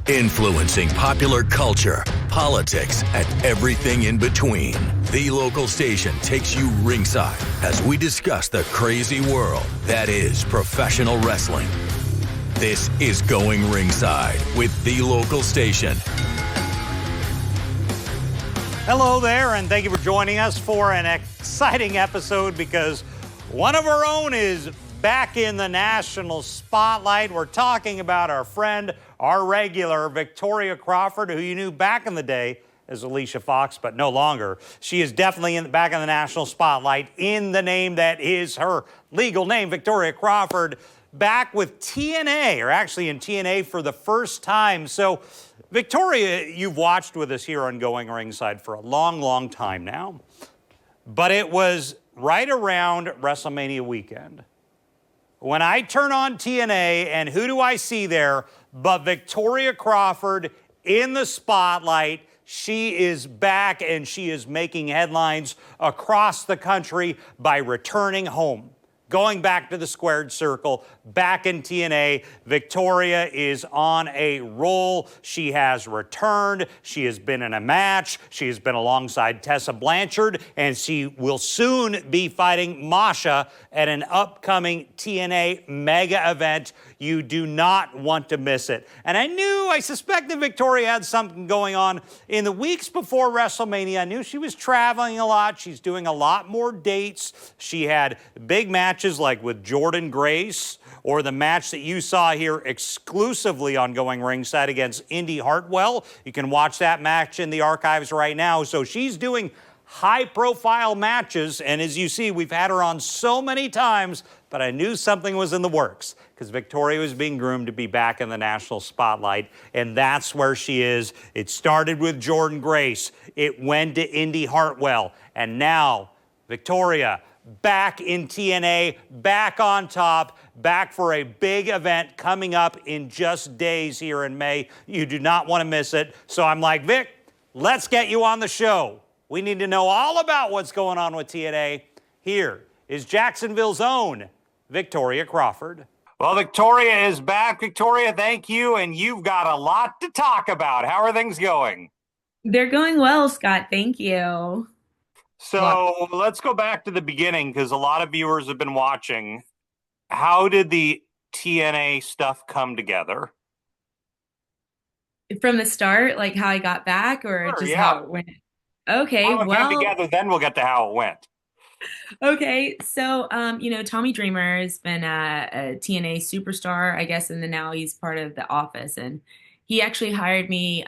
Influencing popular culture, politics, and everything in between. The local station takes you ringside as we discuss the crazy world that is professional wrestling. This is Going Ringside with The Local Station. Hello there, and thank you for joining us for an exciting episode because one of our own is back in the national spotlight. We're talking about our friend, our regular, Victoria Crawford, who you knew back in the day as Alicia Fox, but no longer. She is definitely back in the national spotlight in the name that is her legal name, Victoria Crawford, back with TNA, or actually in TNA for the first time. So, Victoria, you've watched with us here on Going Ringside for a long, long time now, but it was right around WrestleMania weekend when I turn on TNA, and who do I see there but Victoria Crawford in the spotlight. She is back, and she is making headlines across the country by returning home. Going back to the squared circle, back in TNA, Victoria is on a roll. She has returned. She has been in a match. She has been alongside Tessa Blanchard, and she will soon be fighting Masha at an upcoming TNA mega event. You do not want to miss it. And I suspected Victoria had something going on in the weeks before WrestleMania. I knew she was traveling a lot. She's doing a lot more dates. She had big matches like with Jordan Grace, or the match that you saw here exclusively on Going Ringside against Indy Hartwell. You can watch that match in the archives right now. So she's doing high-profile matches, and as you see, we've had her on so many times, but I knew something was in the works because Victoria was being groomed to be back in the national spotlight, and that's where she is. It started with Jordan Grace. It went to Indy Hartwell, and now Victoria back in TNA, back on top, back for a big event coming up in just days here in May. You do not want to miss it. So I'm like, Vic, let's get you on the show. We need to know all about what's going on with TNA. Here is Jacksonville's own Victoria Crawford. Well, Victoria is back. Victoria, thank you. And you've got a lot to talk about. How are things going? They're going well, Scott. Thank you. So let's go back to the beginning because a lot of viewers have been watching. How did the TNA stuff come together? From the start, like how I got back, or Sure, just yeah. how it went? Okay, How it came together, then we'll get to how it went. Okay. So, Tommy Dreamer has been a TNA superstar, I guess, and then now he's part of The Office. And he actually hired me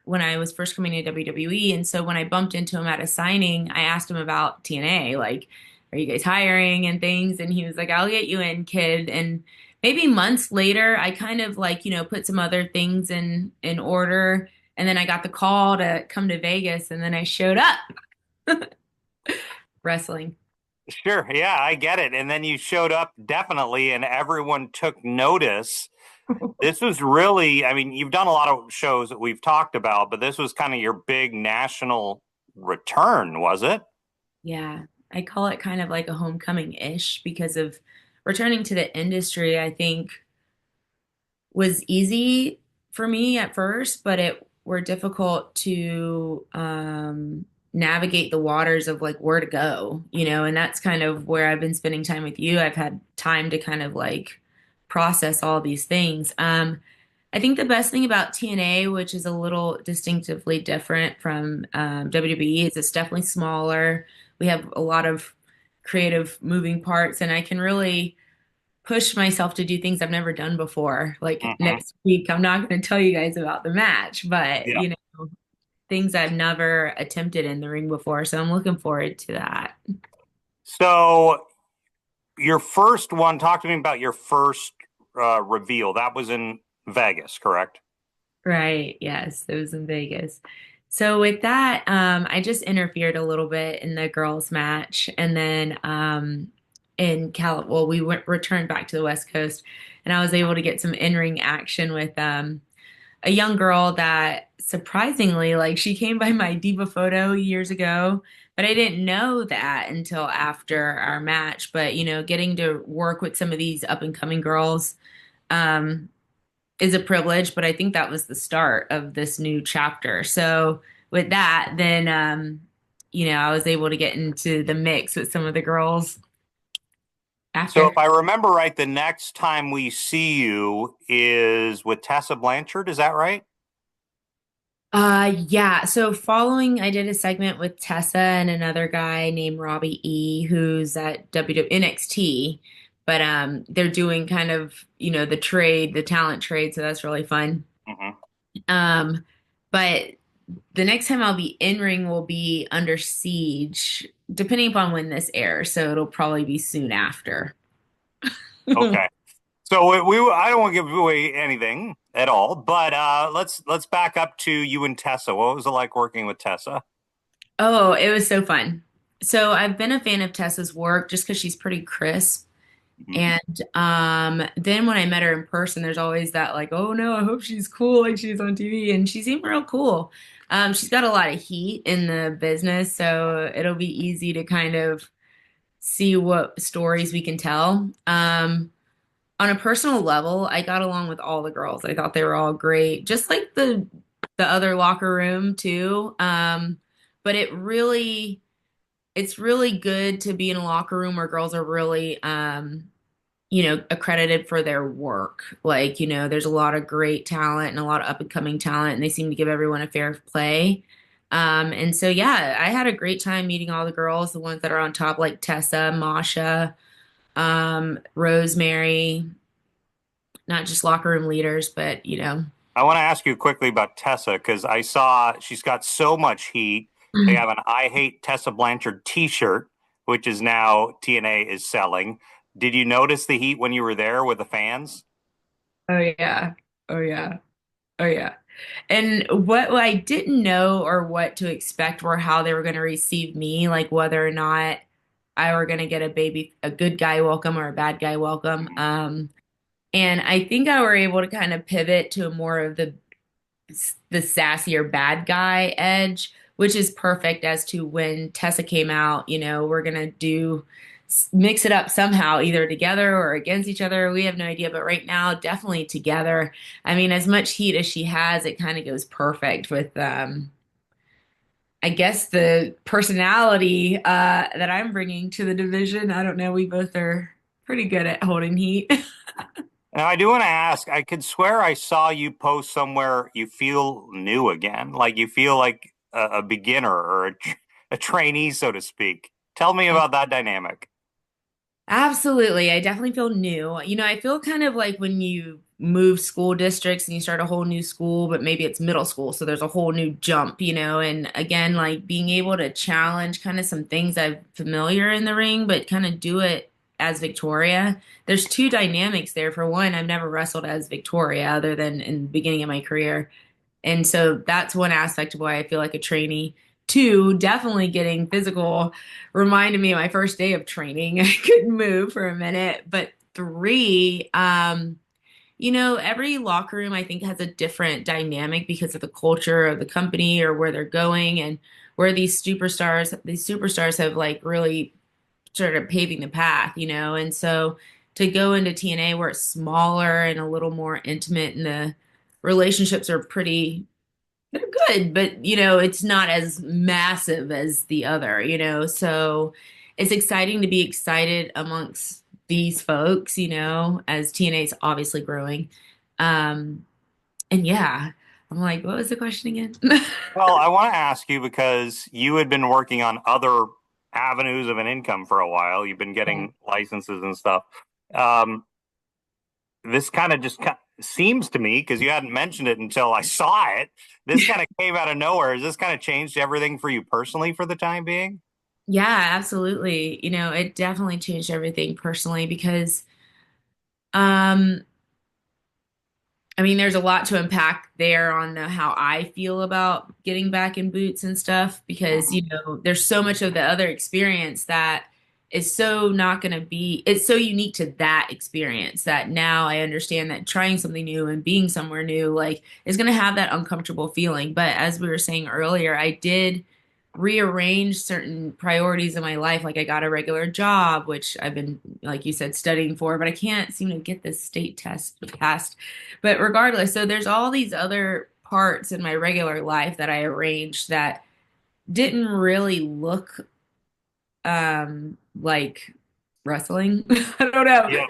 when I was first coming to WWE. And so when I bumped into him at a signing, I asked him about TNA, like, are you guys hiring and things? And he was like, I'll get you in, kid. And maybe months later, I kind of put some other things in order. And then I got the call to come to Vegas, and then I showed up. Wrestling. Sure, yeah, I get it. And then you showed up definitely, and everyone took notice. This was really, I mean, you've done a lot of shows that we've talked about, but this was kind of your big national return, was it? Yeah, I call it kind of like a homecoming-ish because of returning to the industry. I think was easy for me at first, but it were difficult to navigate the waters of like where to go, and that's kind of where I've been spending time with you. I've had time to kind of like process all these things. I think the best thing about TNA, which is a little distinctively different from WWE, is it's definitely smaller. We have a lot of creative moving parts, and I can really push myself to do things I've never done before. Like next week, I'm not going to tell you guys about the match, but things I've never attempted in the ring before. So I'm looking forward to that. So your first one, talk to me about your first reveal. That was in Vegas, correct? Right. Yes, it was in Vegas. So with that, I just interfered a little bit in the girls' match, and then we returned back to the West Coast, and I was able to get some in-ring action with a young girl that surprisingly, like, she came by my diva photo years ago, but I didn't know that until after our match. But getting to work with some of these up and coming girls, is a privilege, but I think that was the start of this new chapter. So with that, then I was able to get into the mix with some of the girls So after. if I remember right, the next time we see you is with Tessa Blanchard. Is that right? Yeah. So following, I did a segment with Tessa and another guy named Robbie E, who's at NXT, but they're doing kind of, the trade, the talent trade, so that's really fun. Hmm. Um, but the next time I'll be in ring will be Under Siege, depending upon when this airs, so it'll probably be soon after. Okay. So I don't want to give away anything at all, but let's back up to you and Tessa. What was it like working with Tessa? Oh, it was so fun. So I've been a fan of Tessa's work just because she's pretty crisp. Mhm. And then when I met her in person, there's always that like, oh no, I hope she's cool like she's on TV. And she seemed real cool. She's got a lot of heat in the business, so it'll be easy to kind of see what stories we can tell. On a personal level, I got along with all the girls. I thought they were all great, just like the other locker room too. But it's really good to be in a locker room where girls are really accredited for their work. Like, there's a lot of great talent and a lot of up and coming talent, and they seem to give everyone a fair play. And so, yeah, I had a great time meeting all the girls, the ones that are on top, like Tessa, Masha, Rosemary, not just locker room leaders, but, I want to ask you quickly about Tessa because I saw she's got so much heat. They have an I Hate Tessa Blanchard t-shirt, which is now TNA is selling. Did you notice the heat when you were there with the fans? Oh yeah. Oh yeah. Oh yeah. And what I didn't know or what to expect were how they were going to receive me, like whether or not I were going to get a good guy welcome or a bad guy welcome. And I think I were able to kind of pivot to more of the sassier bad guy edge, which is perfect as to when Tessa came out. We're gonna do mix it up somehow, either together or against each other. We have no idea, but right now, definitely together. I mean, as much heat as she has, it kind of goes perfect with I guess the personality that I'm bringing to the division. I don't know. We both are pretty good at holding heat. Now, I do want to ask, I could swear I saw you post somewhere you feel new again, like you feel like a beginner or a trainee, so to speak. Tell me about that dynamic. Absolutely. I definitely feel new. I feel kind of like when you move school districts and you start a whole new school, but maybe it's middle school, so there's a whole new jump, and again, like being able to challenge kind of some things I'm familiar in the ring, but kind of do it as Victoria. There's two dynamics there. For one, I've never wrestled as Victoria other than in the beginning of my career. And so that's one aspect of why I feel like a trainee. Two, definitely getting physical reminded me of my first day of training. I couldn't move for a minute. But three, every locker room I think has a different dynamic because of the culture of the company or where they're going and where these superstars have like really started paving the path, and so to go into TNA where it's smaller and a little more intimate and the relationships are they're good, but it's not as massive as the other, so it's exciting to be excited amongst these folks, as TNA is obviously growing. Um, and yeah, I'm like, what was the question again? Well, I want to ask you because you had been working on other avenues of an income for a while. You've been getting licenses and stuff. Um, this kind of just seems to me, because you hadn't mentioned it until I saw it, this kind of came out of nowhere. Has this kind of changed everything for you personally for the time being? Yeah, absolutely. It definitely changed everything personally because um I mean, there's a lot to unpack there on how I feel about getting back in boots and stuff because, Mhm. there's so much of the other experience that is so not going to it's so unique to that experience that now I understand that trying something new and being somewhere new, like, is going to have that uncomfortable feeling. But as we were saying earlier, I did rearrange certain priorities in my life. Like I got a regular job, which I've been, like you said, studying for, but I can't seem to get this state test passed. But regardless, so there's all these other parts in my regular life that I arranged that didn't really look like wrestling. I don't know. Yeah.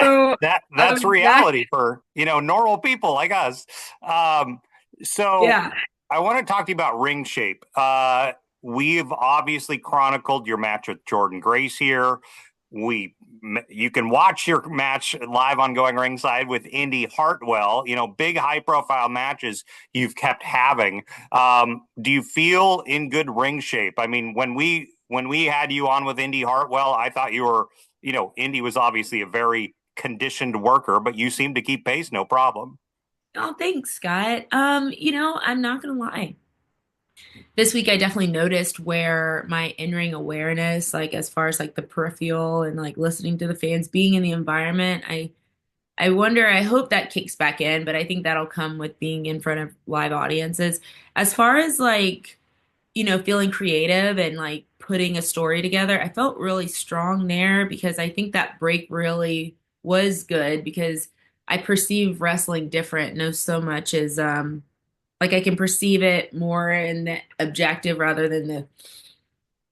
So That's reality for, normal people like us. So yeah. I want to talk to you about ring shape. We've obviously chronicled your match with Jordan Grace here. You can watch your match live on Going Ringside with Indy Hartwell. Big high profile matches you've kept having. Do you feel in good ring shape? I mean, when we had you on with Indy Hartwell, I thought you were, Indy was obviously a very conditioned worker, but you seem to keep pace, no problem. Oh, thanks, Scott. I'm not gonna lie. This week I definitely noticed where my in-ring awareness, like as far as like the peripheral and like listening to the fans, being in the environment, I wonder, I hope that kicks back in, but I think that'll come with being in front of live audiences. As far as like, feeling creative and like putting a story together, I felt really strong there because I think that break really was good because I perceive wrestling different, no so much as like I can perceive it more in the objective rather than the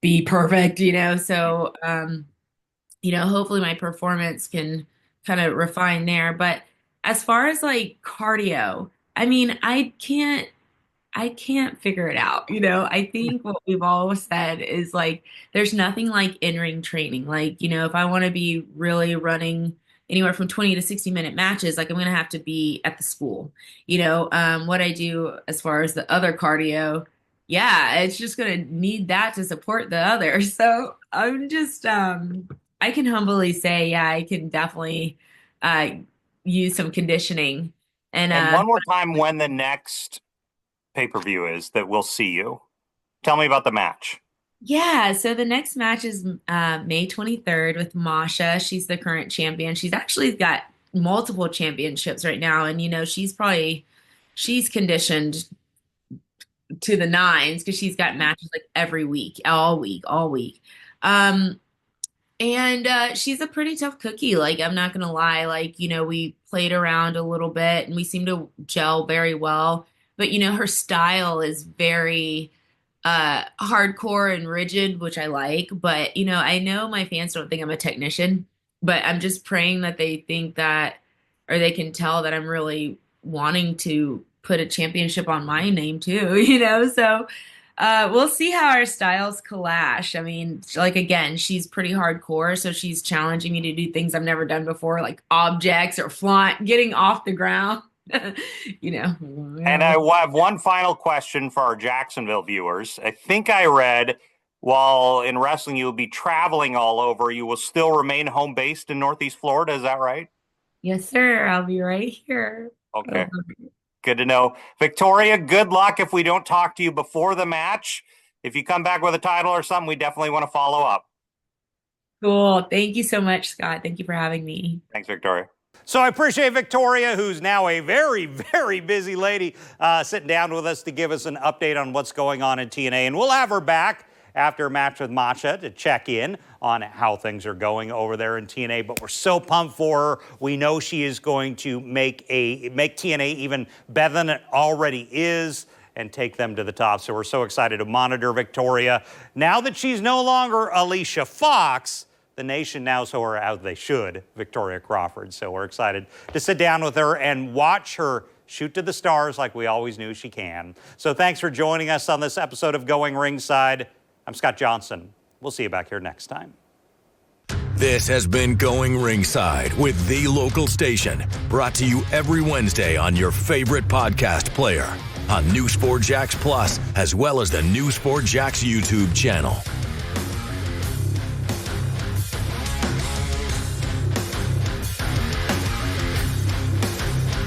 be perfect, So hopefully my performance can kind of refine there. But as far as like cardio, I mean, I can't figure it out. I think what we've always said is like, there's nothing like in-ring training. Like, if I want to be really running anywhere from 20 to 60-minute matches, like I'm going to have to be at the school, what I do as far as the other cardio. Yeah, it's just going to need that to support the other. So I'm just, I can humbly say, yeah, I can definitely, use some conditioning. And one more time, when the next pay-per-view is that we'll see you. Tell me about the match. Yeah, so the next match is May 23rd with Masha. She's the current champion. She's actually got multiple championships right now, and she's conditioned to the nines because she's got matches like every week, all week. And she's a pretty tough cookie. Like, I'm not gonna lie. Like, we played around a little bit and we seem to gel very well. But, her style is very hardcore and rigid, which I like. But, I know my fans don't think I'm a technician, but I'm just praying that they think that, or they can tell that I'm really wanting to put a championship on my name too, So we'll see how our styles clash. I mean, like, again, she's pretty hardcore, so she's challenging me to do things I've never done before, like objects or getting off the ground. And I have one final question for our Jacksonville viewers. I think I read while in wrestling you will be traveling all over. You will still remain home based in Northeast Florida. Is that right? Yes, sir. I'll be right here. Okay. Good to know. Victoria, good luck if we don't talk to you before the match. If you come back with a title or something, we definitely want to follow up. Cool. Thank you so much, Scott. Thank you for having me. Thanks, Victoria. So I appreciate Victoria, who's now a very, very busy lady, sitting down with us to give us an update on what's going on in TNA. And we'll have her back after a match with Masha to check in on how things are going over there in TNA. But we're so pumped for her. We know she is going to make TNA even better than it already is and take them to the top. So we're so excited to monitor Victoria. Now that she's no longer Alicia Fox, the nation now saw her as they should, Victoria Crawford. So we're excited to sit down with her and watch her shoot to the stars like we always knew she can. So thanks for joining us on this episode of Going Ringside. I'm Scott Johnson. We'll see you back here next time. This has been Going Ringside with The Local Station, brought to you every Wednesday on your favorite podcast player, on New Sport Jax Plus, as well as the New Sport Jax YouTube channel.